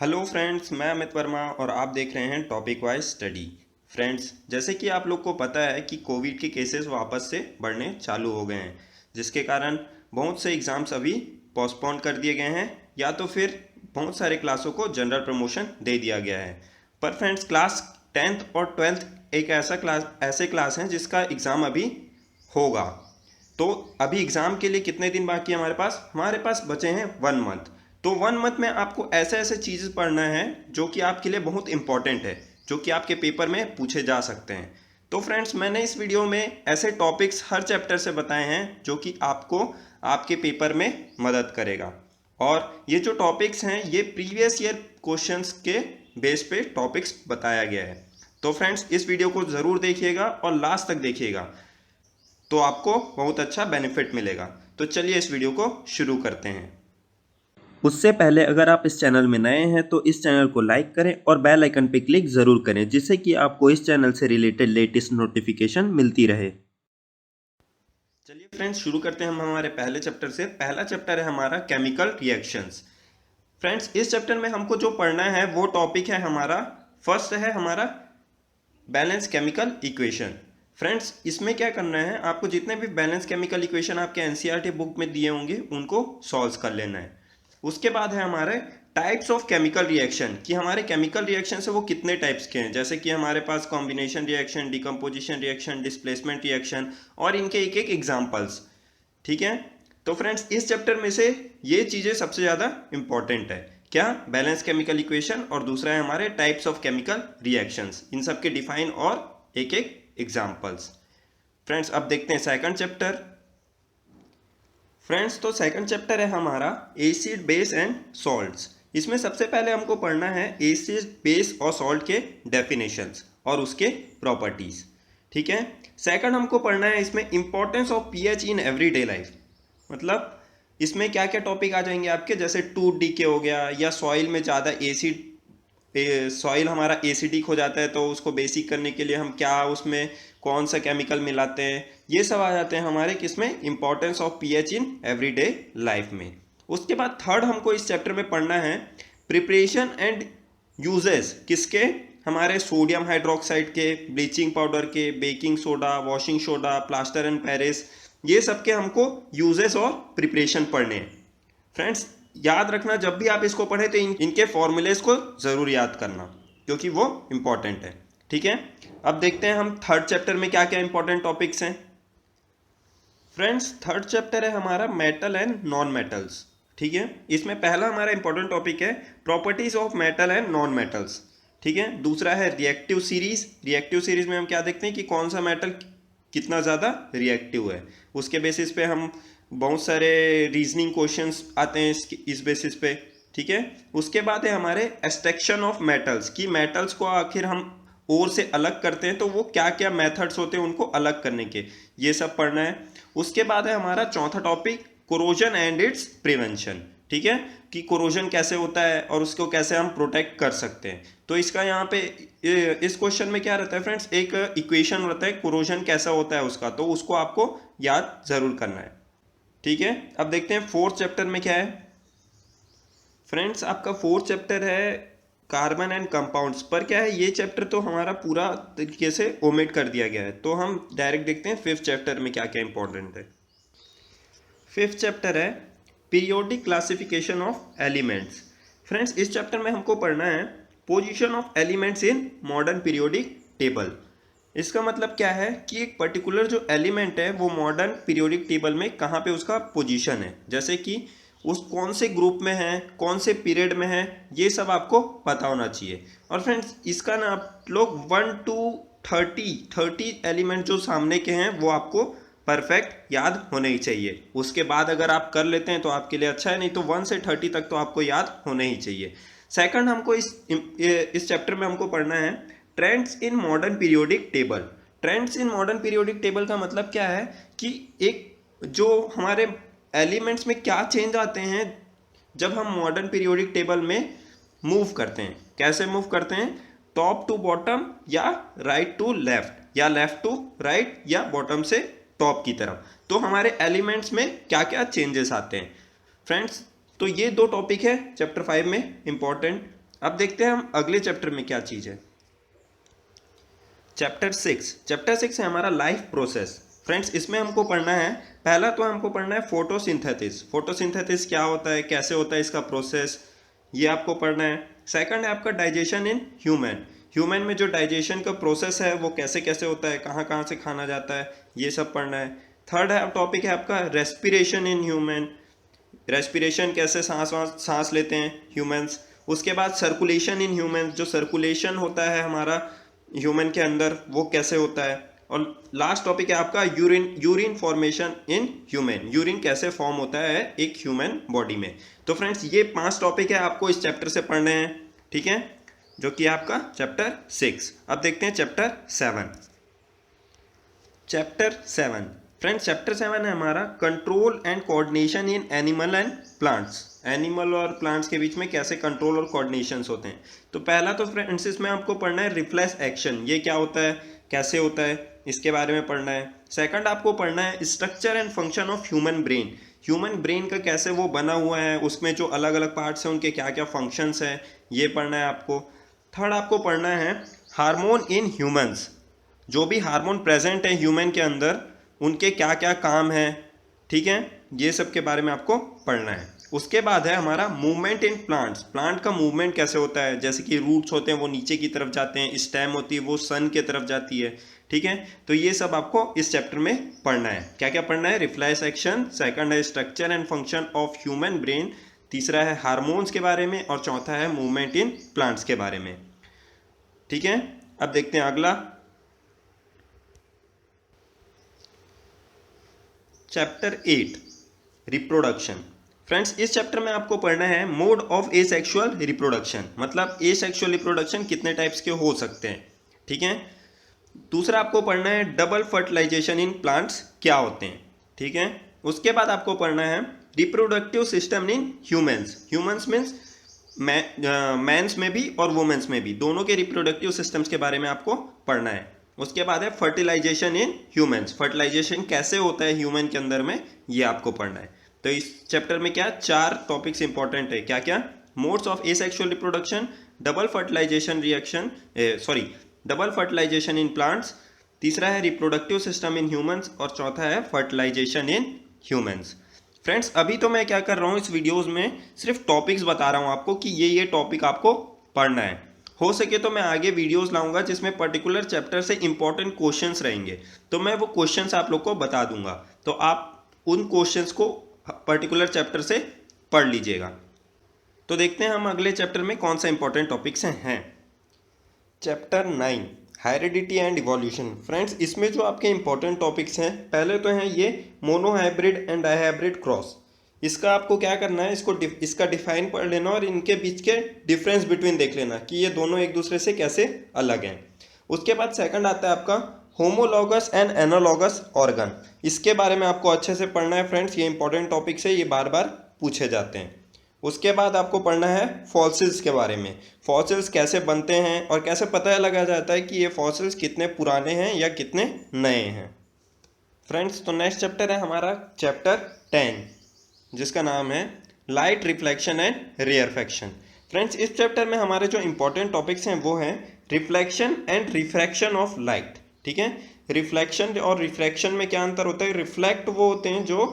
Hello friends, मैं अमित वर्मा और आप देख रहे हैं टॉपिक वाइज स्टडी। फ्रेंड्स, जैसे कि आप लोग को पता है कि कोविड के केसेस वापस से बढ़ने चालू हो गए हैं, जिसके कारण बहुत से एग्ज़ाम्स अभी पोस्टपोन कर दिए गए हैं या तो फिर बहुत सारे क्लासों को जनरल प्रमोशन दे दिया गया है। पर फ्रेंड्स, क्लास 10th और 12th एक ऐसे क्लास हैं जिसका एग्ज़ाम अभी होगा। तो अभी एग्ज़ाम के लिए कितने दिन बाकी है हमारे पास बचे हैं 1 मंथ। तो 1 मंथ में आपको ऐसे ऐसे चीज़ें पढ़ना है जो कि आपके लिए बहुत इंपॉर्टेंट है, जो कि आपके पेपर में पूछे जा सकते हैं। तो फ्रेंड्स, मैंने इस वीडियो में ऐसे टॉपिक्स हर चैप्टर से बताए हैं जो कि आपको आपके पेपर में मदद करेगा। और ये जो टॉपिक्स हैं ये प्रीवियस ईयर क्वेश्चंस के बेस पे टॉपिक्स बताया गया है। तो फ्रेंड्स, इस वीडियो को ज़रूर देखिएगा और लास्ट तक देखिएगा, तो आपको बहुत अच्छा बेनिफिट मिलेगा। तो चलिए इस वीडियो को शुरू करते हैं। उससे पहले अगर आप इस चैनल में नए हैं तो इस चैनल को लाइक करें और बेल आइकन पे क्लिक ज़रूर करें, जिससे कि आपको इस चैनल से रिलेटेड लेटेस्ट नोटिफिकेशन मिलती रहे। चलिए फ्रेंड्स, शुरू करते हैं हम हमारे पहले चैप्टर से। पहला चैप्टर है हमारा केमिकल रिएक्शंस। फ्रेंड्स, इस चैप्टर में हमको जो पढ़ना है वो टॉपिक है हमारा, फर्स्ट है हमारा बैलेंस केमिकल इक्वेशन। फ्रेंड्स, इसमें क्या करना है, आपको जितने भी बैलेंस केमिकल इक्वेशन आपके एनसीईआरटी बुक में दिए होंगे उनको सॉल्व कर लेना है। उसके बाद है हमारे टाइप्स ऑफ केमिकल रिएक्शन, कि हमारे केमिकल रिएक्शन से वो कितने टाइप्स के हैं। जैसे कि हमारे पास combination reaction, decomposition reaction, displacement reaction और इनके एक एक एग्जाम्पल्स। ठीक है। तो फ्रेंड्स, इस चैप्टर में से ये चीज़ें सबसे ज़्यादा इंपॉर्टेंट है। क्या? बैलेंस केमिकल इक्वेशन, और दूसरा है हमारे टाइप्स ऑफ केमिकल रिएक्शंस, इन सब के डिफाइन और एक एक एग्जाम्पल्स। फ्रेंड्स, अब देखते हैं सेकंड चैप्टर। फ्रेंड्स, तो सेकंड चैप्टर है हमारा एसिड, बेस एंड सॉल्ट्स। इसमें सबसे पहले हमको पढ़ना है एसिड, बेस और सॉल्ट के डेफिनेशंस और उसके प्रॉपर्टीज। ठीक है। सेकंड हमको पढ़ना है इसमें importance of pH in everyday life. मतलब इसमें क्या क्या टॉपिक आ जाएंगे आपके, जैसे टूथ डीके हो गया, या सॉइल में ज़्यादा एसिड, सॉइल हमारा एसिडिक हो जाता है तो उसको बेसिक करने के लिए हम क्या उसमें कौन सा केमिकल मिलाते हैं, ये सब आ जाते हैं हमारे किसमें, importance of pH in everyday life में। उसके बाद थर्ड हमको इस चैप्टर में पढ़ना है प्रिपरेशन एंड यूजेस, किसके, हमारे सोडियम हाइड्रोक्साइड के, ब्लीचिंग पाउडर के, baking soda, washing soda, plaster and Paris, ये सब के हमको यूजेस और प्रिपरेशन पढ़ने हैं। फ्रेंड्स, याद रखना जब भी आप इसको पढ़े तो इनके फॉर्मूलेज को ज़रूर याद करना, क्योंकि वो इंपॉर्टेंट है। ठीक है। अब देखते हैं हम थर्ड चैप्टर में क्या क्या इंपॉर्टेंट टॉपिक्स हैं। फ्रेंड्स, थर्ड चैप्टर है हमारा मेटल एंड नॉन मेटल्स। ठीक है। इसमें पहला हमारा इंपॉर्टेंट टॉपिक है properties of metal and non metals. ठीक है। दूसरा है रिएक्टिव सीरीज। रिएक्टिव सीरीज में हम क्या देखते हैं कि कौन सा मेटल कितना ज़्यादा रिएक्टिव है, उसके बेसिस पे हम बहुत सारे रीजनिंग क्वेश्चंस आते हैं इस बेसिस पे। ठीक है। उसके बाद है हमारे एक्सट्रैक्शन ऑफ मेटल्स, कि मेटल्स को आखिर हम ओर से अलग करते हैं तो वो क्या क्या मेथड्स होते हैं उनको अलग करने के, ये सब पढ़ना है। उसके बाद है हमारा चौथा topic corrosion and it's prevention. ठीक है, कि कोरोजन कैसे होता है और उसको कैसे हम प्रोटेक्ट कर सकते हैं। तो इसका यहाँ पे इस क्वेश्चन में क्या रहता है फ्रेंड्स, एक इक्वेशन रहता है कोरोजन कैसा होता है उसका, तो उसको आपको याद जरूर करना है। ठीक है। अब देखते हैं फोर्थ चैप्टर में क्या है। फ्रेंड्स, आपका फोर्थ चैप्टर है कार्बन एंड कंपाउंड्स। पर क्या है, ये चैप्टर तो हमारा पूरा तरीके से ओमिट कर दिया गया है, तो हम डायरेक्ट देखते हैं फिफ्थ चैप्टर में क्या क्या इंपॉर्टेंट है। फिफ्थ चैप्टर है periodic classification of elements. Friends, इस चैप्टर में हमको पढ़ना है position of elements in modern periodic table. इसका मतलब क्या है कि एक पर्टिकुलर जो एलिमेंट है वो मॉडर्न पीरियोडिक टेबल में कहाँ पे उसका पोजीशन है, जैसे कि उस कौन से ग्रुप में है, कौन से पीरियड में है, ये सब आपको पता होना चाहिए। और फ्रेंड्स, इसका ना आप लोग 1 to 30 एलिमेंट जो सामने के हैं वो आपको परफेक्ट याद होने ही चाहिए। उसके बाद अगर आप कर लेते हैं तो आपके लिए अच्छा है, नहीं तो 1 से 30 तक तो आपको याद होने ही चाहिए। सेकंड, हमको इस चैप्टर में हमको पढ़ना है trends in modern periodic table. Trends in modern periodic table का मतलब क्या है कि एक जो हमारे एलिमेंट्स में क्या चेंज आते हैं जब हम मॉडर्न पीरियोडिक टेबल में मूव करते हैं। कैसे मूव करते हैं, टॉप टू बॉटम, या राइट टू लेफ्ट, या लेफ्ट टू राइट, या बॉटम से टॉप की तरफ, तो हमारे एलिमेंट्स में क्या क्या चेंजेस आते हैं। फ्रेंड्स, तो ये दो टॉपिक है चैप्टर 5 में इंपॉर्टेंट। अब देखते हैं हम अगले चैप्टर में क्या चीज़ है। चैप्टर 6 है हमारा लाइफ प्रोसेस। फ्रेंड्स, इसमें हमको पढ़ना है, पहला तो हमको पढ़ना है फोटोसिंथेसिस। फोटोसिंथेसिस क्या होता है, कैसे होता है इसका प्रोसेस, ये आपको पढ़ना है। सेकंड है आपका डाइजेशन इन ह्यूमन। ह्यूमन में जो डाइजेशन का प्रोसेस है वो कैसे कैसे होता है, कहाँ कहाँ से खाना जाता है, ये सब पढ़ना है। थर्ड है टॉपिक है आपका रेस्पिरेशन इन ह्यूमन। रेस्पिरेशन कैसे सांस लेते हैं ह्यूमंस। उसके बाद सर्कुलेशन इन ह्यूमंस, जो सर्कुलेशन होता है हमारा ह्यूमन के अंदर वो कैसे होता है। और लास्ट टॉपिक है आपका urine formation in human. Urine कैसे फॉर्म होता है एक ह्यूमन बॉडी में। तो फ्रेंड्स, ये 5 टॉपिक है आपको इस चैप्टर से पढ़ने हैं, ठीक है, जो कि आपका चैप्टर 6। अब देखते हैं चैप्टर 7। फ्रेंड्स, चैप्टर 7 है हमारा control and coordination in animal and plants. Animal और प्लांट्स के बीच में कैसे कंट्रोल और कोऑर्डिनेशंस होते हैं। तो पहला तो फ्रेंड्स इसमें आपको पढ़ना है रिफ्लेक्स एक्शन, ये क्या होता है, कैसे होता है, इसके बारे में पढ़ना है। सेकंड आपको पढ़ना है structure and function of human brain. Human brain का कैसे वो बना हुआ है, उसमें जो अलग अलग पार्ट्स हैं उनके क्या क्या फंक्शंस हैं, ये पढ़ना है आपको। थर्ड आपको पढ़ना है हार्मोन इन ह्यूमंस। जो भी हार्मोन प्रेजेंट है ह्यूमन के अंदर उनके क्या क्या काम है, ठीक है, ये सब के बारे में आपको पढ़ना है। उसके बाद है हमारा मूवमेंट इन प्लांट्स। प्लांट का मूवमेंट कैसे होता है, जैसे कि रूट्स होते हैं वो नीचे की तरफ जाते हैं, स्टेम होती है वो सन की तरफ जाती है, ठीक है। तो ये सब आपको इस चैप्टर में पढ़ना है। क्या क्या पढ़ना है, रिफ्लेक्स एक्शन, सेकंड है structure and function of human brain, तीसरा है हार्मोन्स के बारे में, और चौथा है मूवमेंट इन प्लांट्स के बारे में, ठीक है। अब देखते हैं अगला चैप्टर 8 रिप्रोडक्शन। फ्रेंड्स, इस चैप्टर में आपको पढ़ना है मोड ऑफ एसेक्सुअल रिप्रोडक्शन, मतलब एसेक्सुअल रिप्रोडक्शन कितने टाइप्स के हो सकते हैं, ठीक है। दूसरा आपको पढ़ना है डबल फर्टिलाइजेशन इन प्लांट्स क्या होते हैं, ठीक है। उसके बाद आपको पढ़ना है reproductive system in humans. Humans means mans में भी और वुमेन्स में भी, दोनों के रिप्रोडक्टिव सिस्टम्स के बारे में आपको पढ़ना है। उसके बाद है फर्टिलाइजेशन इन ह्यूमंस। फर्टिलाइजेशन कैसे होता है ह्यूमन के अंदर में, ये आपको पढ़ना है। तो इस चैप्टर में क्या 4 टॉपिक्स इंपॉर्टेंट है, क्या क्या, modes of asexual reproduction, double fertilisation double fertilisation in plants, तीसरा है रिप्रोडक्टिव सिस्टम इन ह्यूमंस, और चौथा है फर्टिलाइजेशन इन ह्यूमंस। फ्रेंड्स, अभी तो मैं क्या कर रहा हूँ इस वीडियोस में सिर्फ टॉपिक्स बता रहा हूँ आपको कि ये टॉपिक आपको पढ़ना है। हो सके तो मैं आगे वीडियोस लाऊंगा जिसमें पर्टिकुलर चैप्टर से इंपॉर्टेंट क्वेश्चंस रहेंगे, तो मैं वो क्वेश्चंस आप लोग को बता दूंगा, तो आप उन क्वेश्चंस को पर्टिकुलर चैप्टर से पढ़ लीजिएगा। तो देखते हैं हम अगले चैप्टर में कौन सा इंपॉर्टेंट टॉपिक्स हैं। Chapter 9 heredity and evolution. Friends, इसमें जो आपके इंपॉर्टेंट टॉपिक्स हैं, पहले तो हैं ये मोनोहाइब्रिड एंड डाइहाइब्रिड क्रॉस। इसका आपको क्या करना है, इसका डिफाइन पढ़ लेना और इनके बीच के डिफरेंस बिटवीन देख लेना कि ये दोनों एक दूसरे से कैसे अलग हैं। उसके बाद सेकंड आता है आपका होमोलॉगस एंड एनालॉगस ऑर्गन। इसके बारे में आपको अच्छे से पढ़ना है फ्रेंड्स, ये इंपॉर्टेंट टॉपिक्स है, ये बार बार पूछे जाते हैं। उसके बाद आपको पढ़ना है फॉसिल्स के बारे में। फॉसिल्स कैसे बनते हैं और कैसे पता लगा जाता है कि ये फॉसिल्स कितने पुराने हैं या कितने नए हैं। फ्रेंड्स, तो नेक्स्ट चैप्टर है हमारा चैप्टर 10, जिसका नाम है light reflection and rarefaction. Friends, इस चैप्टर में हमारे जो इंपॉर्टेंट टॉपिक्स हैं वो हैं reflection and refraction of light, ठीक है। रिफ्लेक्शन और रिफ्रैक्शन में क्या अंतर होता है, रिफ्लेक्ट वो होते हैं जो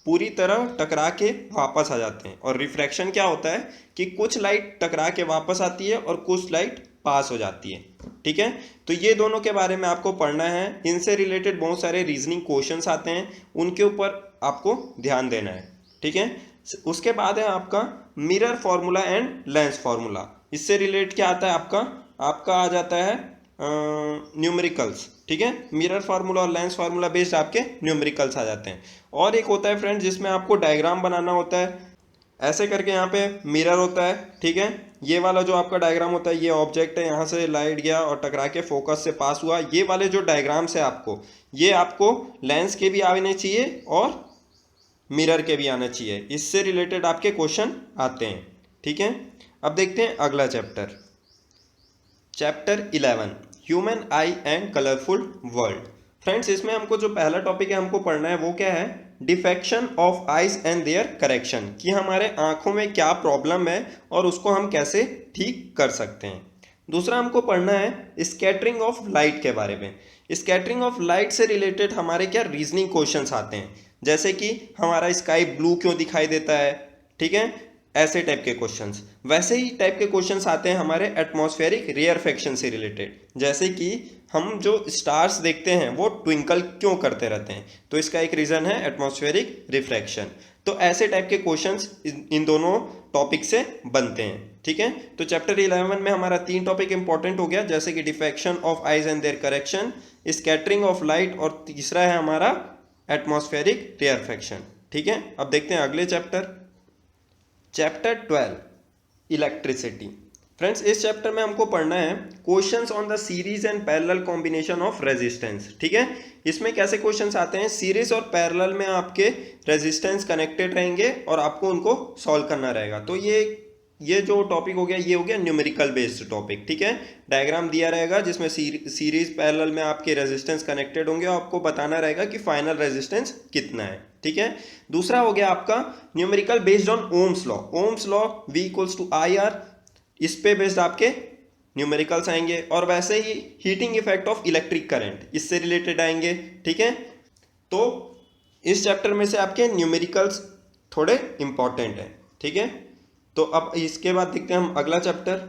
पूरी तरह टकरा के वापस आ जाते हैं, और रिफ्रैक्शन क्या होता है कि कुछ लाइट टकरा के वापस आती है और कुछ लाइट पास हो जाती है, ठीक है। तो ये दोनों के बारे में आपको पढ़ना है, इनसे रिलेटेड बहुत सारे रीजनिंग क्वेश्चंस आते हैं, उनके ऊपर आपको ध्यान देना है, ठीक है। उसके बाद है आपका mirror formula and lens formula. इससे रिलेट क्या आता है, आपका आ जाता है न्यूमेरिकल्स, ठीक है। मिरर फार्मूला और लेंस फार्मूला बेस्ड आपके न्यूमेरिकल्स आ जाते हैं। और एक होता है फ्रेंड्स जिसमें आपको डायग्राम बनाना होता है, ऐसे करके यहाँ पे मिरर होता है, ठीक है। ये वाला जो आपका डायग्राम होता है, ये ऑब्जेक्ट है, यहाँ से लाइट गया और टकरा के फोकस से पास हुआ, ये वाले जो डायग्राम्स है ये आपको लेंस के भी आने चाहिए और मिरर के भी आना चाहिए, इससे रिलेटेड आपके क्वेश्चन आते हैं, ठीक है। अब देखते हैं अगला chapter 11 human I and colourful world. Friends, इसमें हमको जो पहला टॉपिक है हमको पढ़ना है वो क्या है, defection of eyes and their correction, कि हमारे आंखों में क्या प्रॉब्लम है और उसको हम कैसे ठीक कर सकते हैं। दूसरा हमको पढ़ना है स्कैटरिंग ऑफ लाइट के बारे में। स्कैटरिंग ऑफ लाइट से रिलेटेड हमारे क्या रीजनिंग क्वेश्चंस आते हैं, जैसे कि हमारा स्काई ब्लू क्यों दिखाई देता है, ठीक है, ऐसे टाइप के क्वेश्चंस। वैसे ही टाइप के क्वेश्चंस आते हैं हमारे एटमॉस्फेरिक रेयरफेक्शन से रिलेटेड, जैसे कि हम जो स्टार्स देखते हैं वो ट्विंकल क्यों करते रहते हैं, तो इसका एक रीज़न है एटमॉस्फेरिक रिफ्रैक्शन। तो ऐसे टाइप के क्वेश्चंस इन दोनों टॉपिक से बनते हैं, ठीक है। तो चैप्टर 11 में हमारा 3 टॉपिक इंपॉर्टेंट हो गया, जैसे कि defection of eyes and their correction, scattering of light, और तीसरा है हमारा एटमॉस्फेरिक रेयरफेक्शन, ठीक है। अब देखते हैं अगले चैप्टर 12 इलेक्ट्रिसिटी। फ्रेंड्स, इस चैप्टर में हमको पढ़ना है questions on the series and parallel combination of resistance, ठीक है। इसमें कैसे क्वेश्चंस आते हैं, सीरीज और पैरेलल में आपके रेजिस्टेंस कनेक्टेड रहेंगे और आपको उनको सॉल्व करना रहेगा। तो ये जो टॉपिक हो गया ये हो गया न्यूमेरिकल बेस्ड टॉपिक, ठीक है। डायग्राम दिया रहेगा जिसमें सीरीज पैरेलल में आपके रेजिस्टेंस कनेक्टेड होंगे और आपको बताना रहेगा कि फाइनल रेजिस्टेंस कितना है, ठीक है। दूसरा हो गया आपका numerical based on Ohm's law. Ohm's law V equals to IR, इस पे बेस्ड आपके न्यूमेरिकल्स आएंगे। और वैसे ही heating effect of electric current, इससे रिलेटेड आएंगे, ठीक है। तो इस चैप्टर में से आपके न्यूमेरिकल्स थोड़े इंपॉर्टेंट हैं, ठीक है। तो अब इसके बाद देखते हैं हम अगला chapter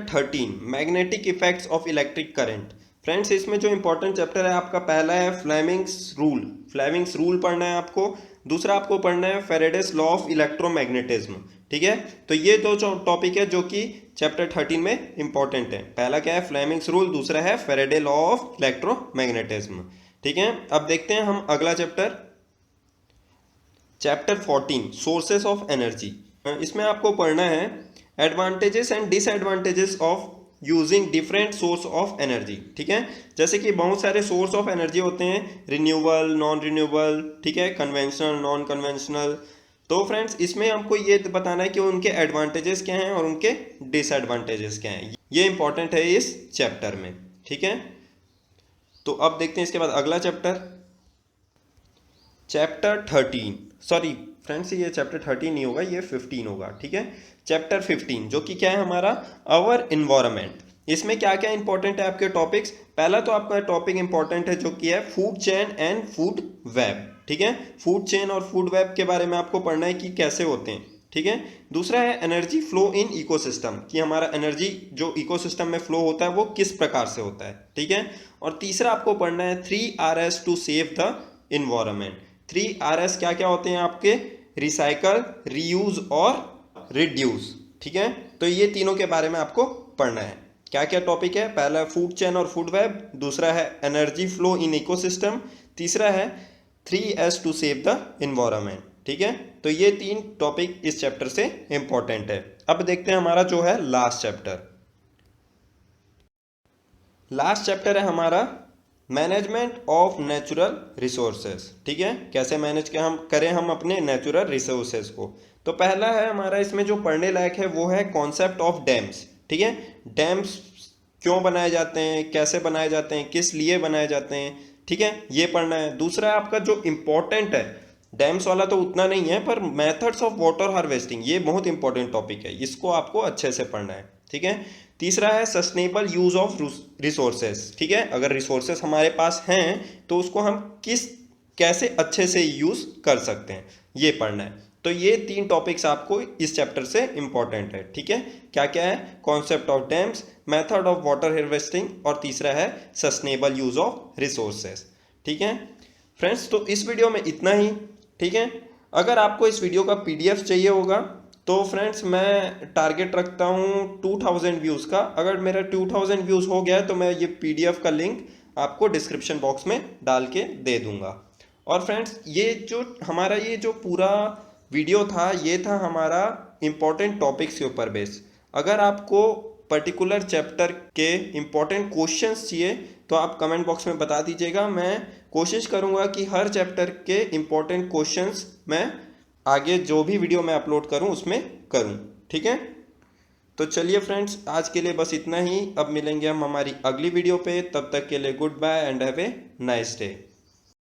13 magnetic effects of electric current. Friends, इसमें जो इंपॉर्टेंट चैप्टर है आपका पहला है फ्लेमिंग्स रूल पढ़ना है आपको। दूसरा आपको पढ़ना है फेरेडेस लॉ ऑफ इलेक्ट्रोमैग्नेटिज्म, ठीक है। तो ये दो टॉपिक है जो कि चैप्टर 13 में इंपॉर्टेंट है। पहला क्या है, फ्लेमिंग्स रूल, दूसरा है फेरेडे लॉ ऑफ इलेक्ट्रोमैग्नेटिज्म, ठीक है। अब देखते हैं हम अगला चैप्टर 14 सोर्सेस ऑफ एनर्जी। इसमें आपको पढ़ना है advantages and disadvantages of using different source of energy, ठीक है। जैसे कि बहुत सारे सोर्स ऑफ एनर्जी होते हैं, रिन्यूएबल, नॉन रिन्यूएबल, ठीक है, कन्वेंशनल, नॉन कन्वेंशनल। तो फ्रेंड्स, इसमें हमको ये बताना है कि उनके एडवांटेजेस क्या हैं और उनके डिसएडवांटेजेस क्या हैं। ये इंपॉर्टेंट है इस चैप्टर में, ठीक है। तो अब देखते हैं इसके बाद अगला चैप्टर 13, सॉरी फ्रेंड्स, ये चैप्टर 13 नहीं होगा, ये 15 होगा, ठीक है। चैप्टर 15 जो कि क्या है हमारा अवर इन्वायरमेंट। इसमें क्या क्या इंपॉर्टेंट है आपके टॉपिक्स। पहला तो आपका टॉपिक इंपॉर्टेंट है जो कि है food chain and food web, ठीक है। फूड चेन और फूड वेब के बारे में आपको पढ़ना है कि कैसे होते हैं, ठीक है। दूसरा है एनर्जी फ्लो इन इकोसिस्टम, कि हमारा एनर्जी जो इकोसिस्टम में फ्लो होता है वो किस प्रकार से होता है, ठीक है। और तीसरा आपको पढ़ना है 3 Rs to save the environment. 3 Rs क्या क्या होते हैं आपके, रिसाइकल, रीयूज और रिड्यूस, ठीक है। तो ये तीनों के बारे में आपको पढ़ना है। क्या क्या टॉपिक है, पहला है फूड चेन और फूड वेब, दूसरा है एनर्जी फ्लो इन इकोसिस्टम, तीसरा है 3S to save the environment, ठीक है। तो ये 3 टॉपिक इस चैप्टर से इंपॉर्टेंट है। अब देखते हैं हमारा जो है लास्ट चैप्टर है हमारा मैनेजमेंट ऑफ नेचुरल रिसोर्सेज, ठीक है। कैसे मैनेज करें हम अपने नेचुरल रिसोर्सेज को। तो पहला है हमारा इसमें जो पढ़ने लायक है वो है कॉन्सेप्ट ऑफ डैम्स, ठीक है। डैम्स क्यों बनाए जाते हैं, कैसे बनाए जाते हैं, किस लिए बनाए जाते हैं, ठीक है, ये पढ़ना है। दूसरा है आपका जो इम्पोर्टेंट है, डैम्स वाला तो उतना नहीं है, पर मेथड्स ऑफ वाटर हार्वेस्टिंग, ये बहुत इंपॉर्टेंट टॉपिक है, इसको आपको अच्छे से पढ़ना है, ठीक है। तीसरा है सस्टेनेबल यूज ऑफ रिसोर्सेज, ठीक है। अगर रिसोर्सेज हमारे पास हैं तो उसको हम कैसे अच्छे से यूज कर सकते हैं, ये पढ़ना है। तो ये 3 टॉपिक्स आपको इस चैप्टर से इंपॉर्टेंट है, ठीक है। क्या क्या है, concept of dams, method of water harvesting, और तीसरा है सस्टेनेबल यूज ऑफ रिसोर्सेज, ठीक है। फ्रेंड्स, तो इस वीडियो में इतना ही, ठीक है। अगर आपको इस वीडियो का PDF चाहिए होगा तो फ्रेंड्स मैं टारगेट रखता हूँ 2000 व्यूज़ का। अगर मेरा 2000 व्यूज़ हो गया तो मैं ये PDF का लिंक आपको डिस्क्रिप्शन बॉक्स में डाल के दे दूँगा। और फ्रेंड्स, ये जो पूरा वीडियो था ये था हमारा इम्पोर्टेंट टॉपिक्स के ऊपर बेस। अगर आपको पर्टिकुलर चैप्टर के इम्पोर्टेंट क्वेश्चंस चाहिए तो आप कमेंट बॉक्स में बता दीजिएगा। मैं कोशिश करूँगा कि हर चैप्टर के इम्पोर्टेंट क्वेश्चंस मैं आगे जो भी वीडियो मैं अपलोड करूं उसमें करूं, ठीक है। तो चलिए फ्रेंड्स, आज के लिए बस इतना ही। अब मिलेंगे हम हमारी अगली वीडियो पे, तब तक के लिए goodbye and have a nice day.